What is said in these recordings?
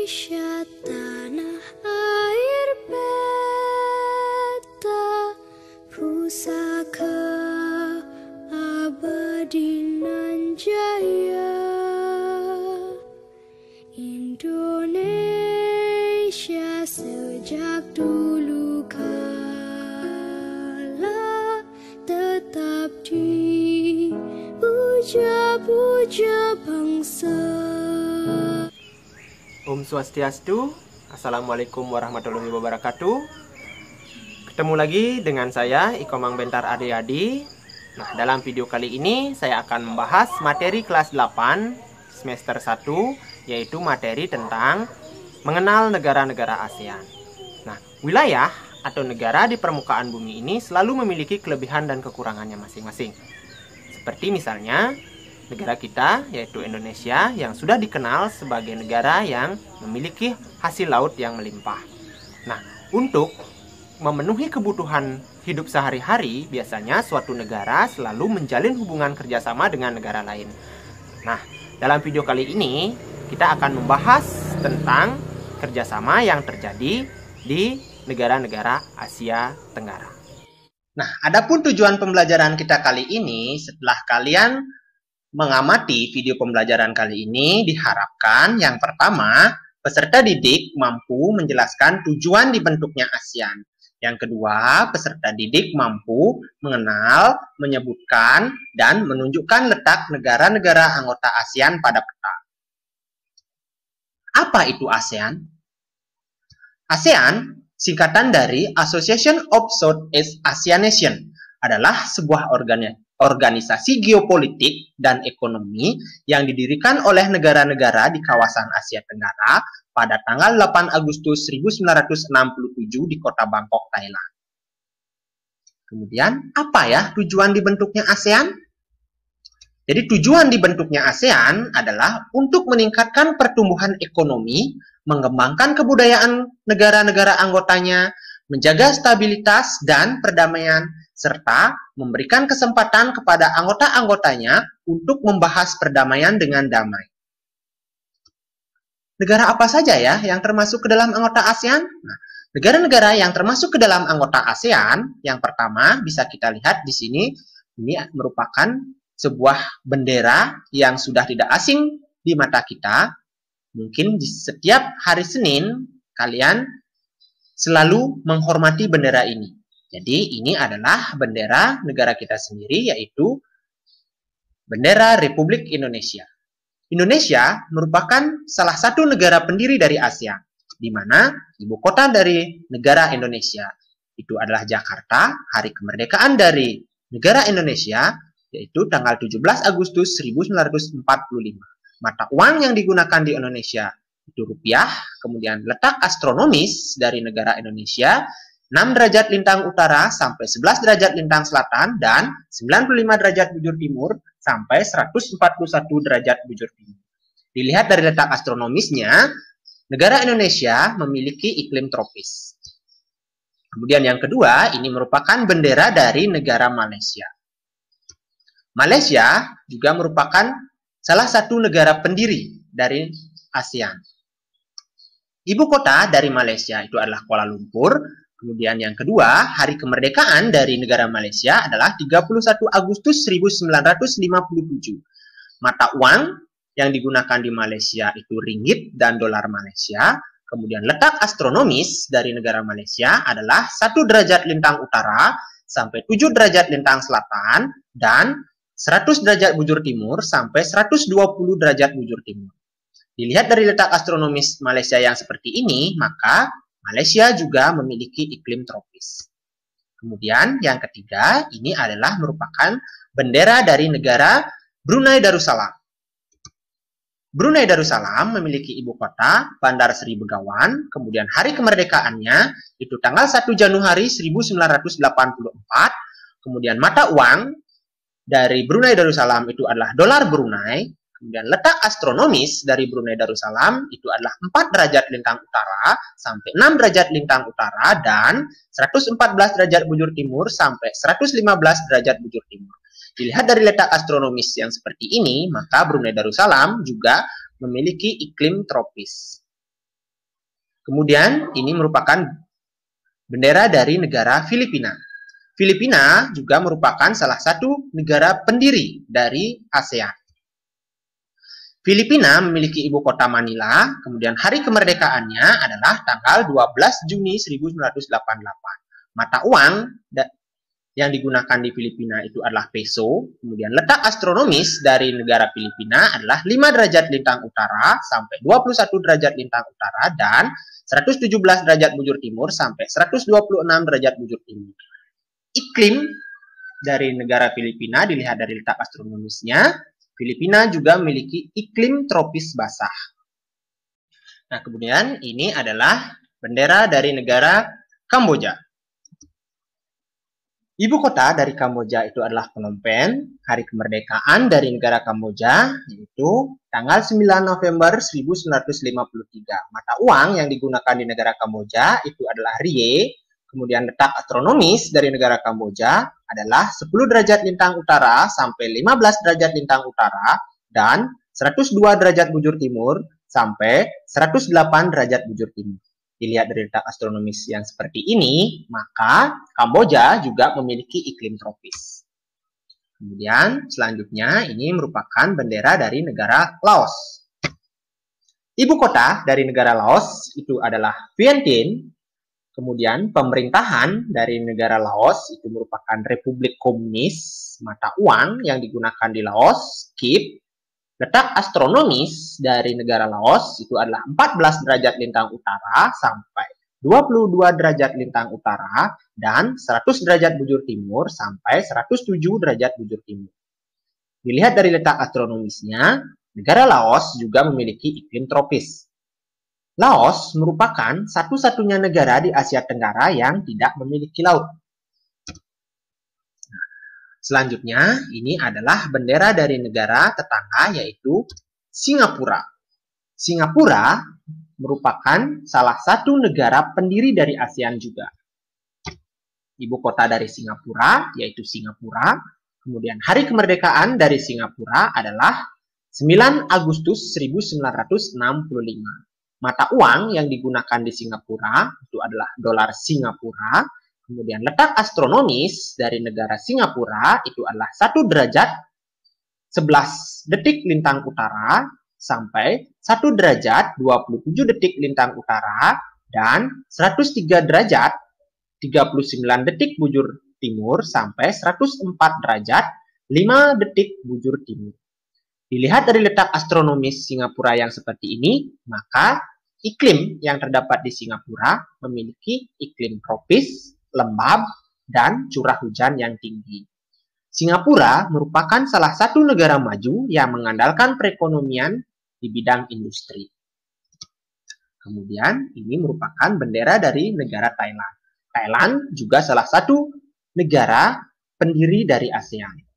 Indonesia tanah air beta, pusaka abadi nan jaya. Indonesia sejak dulu kala tetap dipuja-puja bangsa. Om Swastiastu, Assalamualaikum warahmatullahi wabarakatuh. Ketemu lagi dengan saya, Ikomang Bentar Adi. Nah, dalam video kali ini saya akan membahas materi kelas 8 semester 1, yaitu materi tentang mengenal negara-negara ASEAN. Nah, wilayah atau negara di permukaan bumi ini selalu memiliki kelebihan dan kekurangannya masing-masing. Seperti misalnya negara kita, yaitu Indonesia, yang sudah dikenal sebagai negara yang memiliki hasil laut yang melimpah. Nah, untuk memenuhi kebutuhan hidup sehari-hari, biasanya suatu negara selalu menjalin hubungan kerjasama dengan negara lain. Nah, dalam video kali ini, kita akan membahas tentang kerjasama yang terjadi di negara-negara Asia Tenggara. Nah, adapun tujuan pembelajaran kita kali ini, setelah kalian mengamati video pembelajaran kali ini, diharapkan yang pertama, peserta didik mampu menjelaskan tujuan dibentuknya ASEAN. Yang kedua, peserta didik mampu mengenal, menyebutkan, dan menunjukkan letak negara-negara anggota ASEAN pada peta. Apa itu ASEAN? ASEAN, singkatan dari Association of Southeast Asian Nations, adalah sebuah organisasi geopolitik dan ekonomi yang didirikan oleh negara-negara di kawasan Asia Tenggara pada tanggal 8 Agustus 1967 di kota Bangkok, Thailand. Kemudian, apa ya tujuan dibentuknya ASEAN? Jadi tujuan dibentuknya ASEAN adalah untuk meningkatkan pertumbuhan ekonomi, mengembangkan kebudayaan negara-negara anggotanya, menjaga stabilitas dan perdamaian, serta memberikan kesempatan kepada anggota-anggotanya untuk membahas perdamaian dengan damai. Negara apa saja ya yang termasuk ke dalam anggota ASEAN? Nah, negara-negara yang termasuk ke dalam anggota ASEAN, yang pertama bisa kita lihat di sini, ini merupakan sebuah bendera yang sudah tidak asing di mata kita. Mungkin di setiap hari Senin, kalian selalu menghormati bendera ini. Jadi ini adalah bendera negara kita sendiri, yaitu bendera Republik Indonesia. Indonesia merupakan salah satu negara pendiri dari ASEAN, di mana ibu kota dari negara Indonesia itu adalah Jakarta. Hari kemerdekaan dari negara Indonesia yaitu tanggal 17 Agustus 1945. Mata uang yang digunakan di Indonesia itu rupiah. Kemudian letak astronomis dari negara Indonesia 6 derajat lintang utara sampai 11 derajat lintang selatan dan 95 derajat bujur timur sampai 141 derajat bujur timur. Dilihat dari letak astronomisnya, negara Indonesia memiliki iklim tropis. Kemudian yang kedua, ini merupakan bendera dari negara Malaysia. Malaysia juga merupakan salah satu negara pendiri dari ASEAN. Ibu kota dari Malaysia itu adalah Kuala Lumpur. Kemudian yang kedua, hari kemerdekaan dari negara Malaysia adalah 31 Agustus 1957. Mata uang yang digunakan di Malaysia itu ringgit dan dolar Malaysia. Kemudian letak astronomis dari negara Malaysia adalah 1 derajat lintang utara sampai 7 derajat lintang selatan dan 100 derajat bujur timur sampai 120 derajat bujur timur. Dilihat dari letak astronomis Malaysia yang seperti ini, maka Malaysia juga memiliki iklim tropis. Kemudian yang ketiga, ini adalah merupakan bendera dari negara Brunei Darussalam. Brunei Darussalam memiliki ibu kota Bandar Seri Begawan. Kemudian hari kemerdekaannya itu tanggal 1 Januari 1984. Kemudian mata uang dari Brunei Darussalam itu adalah dolar Brunei. Kemudian letak astronomis dari Brunei Darussalam itu adalah 4 derajat lintang utara sampai 6 derajat lintang utara dan 114 derajat bujur timur sampai 115 derajat bujur timur. Dilihat dari letak astronomis yang seperti ini, maka Brunei Darussalam juga memiliki iklim tropis. Kemudian ini merupakan bendera dari negara Filipina. Filipina juga merupakan salah satu negara pendiri dari ASEAN. Filipina memiliki ibu kota Manila, kemudian hari kemerdekaannya adalah tanggal 12 Juni 1988. Mata uang yang digunakan di Filipina itu adalah peso, kemudian letak astronomis dari negara Filipina adalah 5 derajat lintang utara sampai 21 derajat lintang utara dan 117 derajat bujur timur sampai 126 derajat bujur timur. Iklim dari negara Filipina dilihat dari letak astronomisnya, Filipina juga memiliki iklim tropis basah. Nah, kemudian ini adalah bendera dari negara Kamboja. Ibu kota dari Kamboja itu adalah Phnom Penh. Hari kemerdekaan dari negara Kamboja yaitu tanggal 9 November 1953. Mata uang yang digunakan di negara Kamboja itu adalah Rie. Kemudian letak astronomis dari negara Kamboja adalah 10 derajat lintang utara sampai 15 derajat lintang utara dan 102 derajat bujur timur sampai 108 derajat bujur timur. Dilihat dari letak astronomis yang seperti ini, maka Kamboja juga memiliki iklim tropis. Kemudian selanjutnya ini merupakan bendera dari negara Laos. Ibu kota dari negara Laos itu adalah Vientiane. Kemudian pemerintahan dari negara Laos itu merupakan Republik Komunis. Mata uang yang digunakan di Laos, KIP. Letak astronomis dari negara Laos itu adalah 14 derajat lintang utara sampai 22 derajat lintang utara dan 100 derajat bujur timur sampai 107 derajat bujur timur. Dilihat dari letak astronomisnya, negara Laos juga memiliki iklim tropis. Laos merupakan satu-satunya negara di Asia Tenggara yang tidak memiliki laut. Selanjutnya, ini adalah bendera dari negara tetangga yaitu Singapura. Singapura merupakan salah satu negara pendiri dari ASEAN juga. Ibu kota dari Singapura yaitu Singapura. Kemudian hari kemerdekaan dari Singapura adalah 9 Agustus 1965. Mata uang yang digunakan di Singapura itu adalah dolar Singapura. Kemudian letak astronomis dari negara Singapura itu adalah 1 derajat 11 detik lintang utara sampai 1 derajat 27 detik lintang utara dan 103 derajat 39 detik bujur timur sampai 104 derajat 5 detik bujur timur. Dilihat dari letak astronomis Singapura yang seperti ini, maka iklim yang terdapat di Singapura memiliki iklim tropis, lembab, dan curah hujan yang tinggi. Singapura merupakan salah satu negara maju yang mengandalkan perekonomian di bidang industri. Kemudian ini merupakan bendera dari negara Thailand. Thailand juga salah satu negara pendiri dari ASEAN.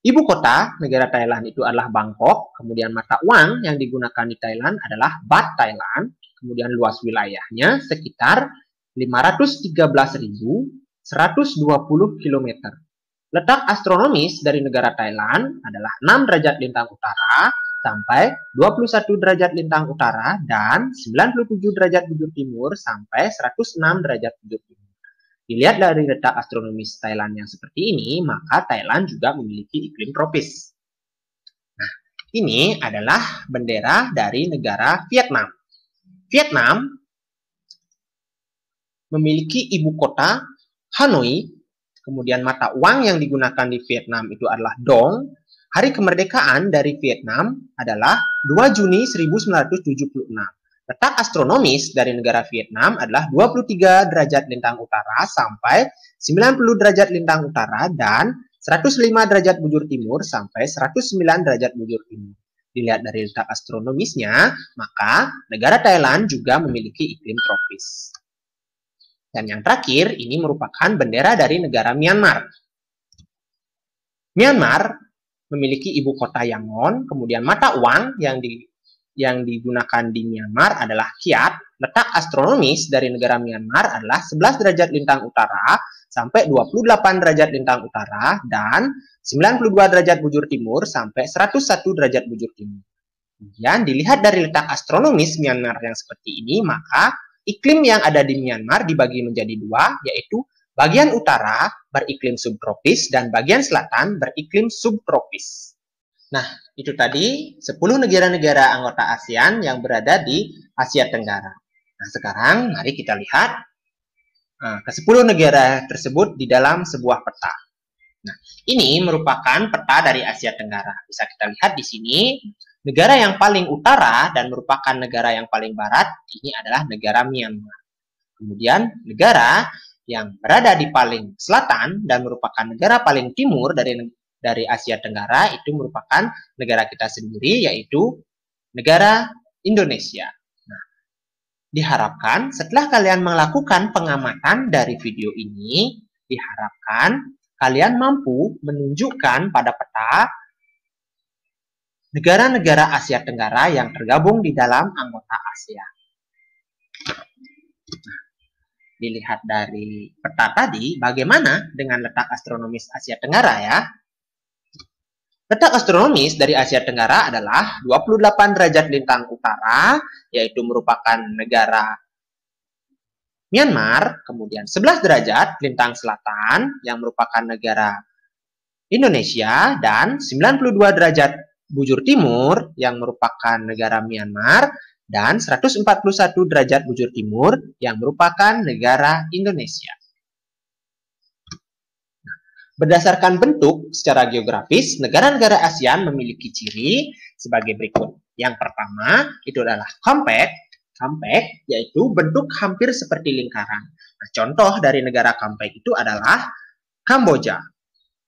Ibu kota negara Thailand itu adalah Bangkok, kemudian mata uang yang digunakan di Thailand adalah Baht Thailand, kemudian luas wilayahnya sekitar 513.120 km. Letak astronomis dari negara Thailand adalah 6 derajat lintang utara sampai 21 derajat lintang utara dan 97 derajat bujur timur sampai 106 derajat bujur timur. Dilihat dari letak astronomis Thailand yang seperti ini, maka Thailand juga memiliki iklim tropis. Nah, ini adalah bendera dari negara Vietnam. Vietnam memiliki ibu kota Hanoi, kemudian mata uang yang digunakan di Vietnam itu adalah dong. Hari kemerdekaan dari Vietnam adalah 2 Juni 1976. Letak astronomis dari negara Vietnam adalah 23 derajat lintang utara sampai 90 derajat lintang utara dan 105 derajat bujur timur sampai 109 derajat bujur timur. Dilihat dari letak astronomisnya, maka negara Thailand juga memiliki iklim tropis. Dan yang terakhir, ini merupakan bendera dari negara Myanmar. Myanmar memiliki ibu kota Yangon, kemudian mata uang yang digunakan di Myanmar adalah Kyat. Letak astronomis dari negara Myanmar adalah 11 derajat lintang utara sampai 28 derajat lintang utara dan 92 derajat bujur timur sampai 101 derajat bujur timur. Kemudian dilihat dari letak astronomis Myanmar yang seperti ini, maka iklim yang ada di Myanmar dibagi menjadi dua, yaitu bagian utara beriklim subtropis dan bagian selatan beriklim subtropis. Nah, itu tadi 10 negara-negara anggota ASEAN yang berada di Asia Tenggara. Nah, sekarang mari kita lihat ke-10 negara tersebut di dalam sebuah peta. Nah, ini merupakan peta dari Asia Tenggara. Bisa kita lihat di sini, negara yang paling utara dan merupakan negara yang paling barat, ini adalah negara Myanmar. Kemudian, negara yang berada di paling selatan dan merupakan negara paling timur dari Asia Tenggara, itu merupakan negara kita sendiri, yaitu negara Indonesia. Nah, diharapkan setelah kalian melakukan pengamatan dari video ini, diharapkan kalian mampu menunjukkan pada peta negara-negara Asia Tenggara yang tergabung di dalam anggota ASEAN. Nah, dilihat dari peta tadi, bagaimana dengan letak astronomis Asia Tenggara ya? Letak astronomis dari Asia Tenggara adalah 28 derajat lintang utara, yaitu merupakan negara Myanmar, kemudian 11 derajat lintang selatan, yang merupakan negara Indonesia, dan 92 derajat bujur timur yang merupakan negara Myanmar, dan 141 derajat bujur timur yang merupakan negara Indonesia. Berdasarkan bentuk secara geografis, negara-negara ASEAN memiliki ciri sebagai berikut. Yang pertama, itu adalah compact, yaitu bentuk hampir seperti lingkaran. Nah, contoh dari negara compact itu adalah Kamboja.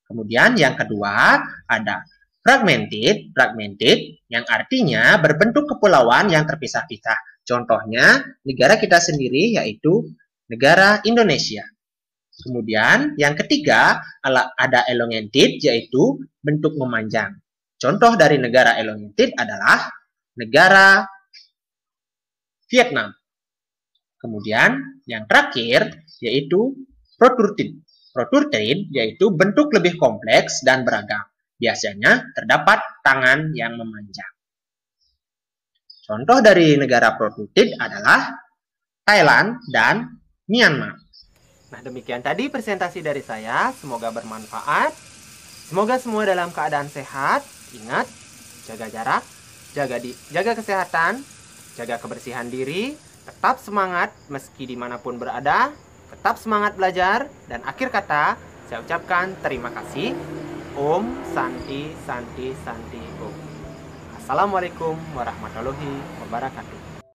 Kemudian yang kedua, ada fragmented, yang artinya berbentuk kepulauan yang terpisah-pisah. Contohnya, negara kita sendiri yaitu negara Indonesia. Kemudian, yang ketiga, ada elongated, yaitu bentuk memanjang. Contoh dari negara elongated adalah negara Vietnam. Kemudian, yang terakhir, yaitu protruted, yaitu bentuk lebih kompleks dan beragam. Biasanya terdapat tangan yang memanjang. Contoh dari negara protruted adalah Thailand dan Myanmar. Nah, demikian tadi presentasi dari saya. Semoga bermanfaat. Semoga semua dalam keadaan sehat. Ingat, jaga jarak, jaga kesehatan, jaga kebersihan diri, tetap semangat meski dimanapun berada, tetap semangat belajar, dan akhir kata, saya ucapkan terima kasih. Om Santi Santi Santi Om. Assalamualaikum warahmatullahi wabarakatuh.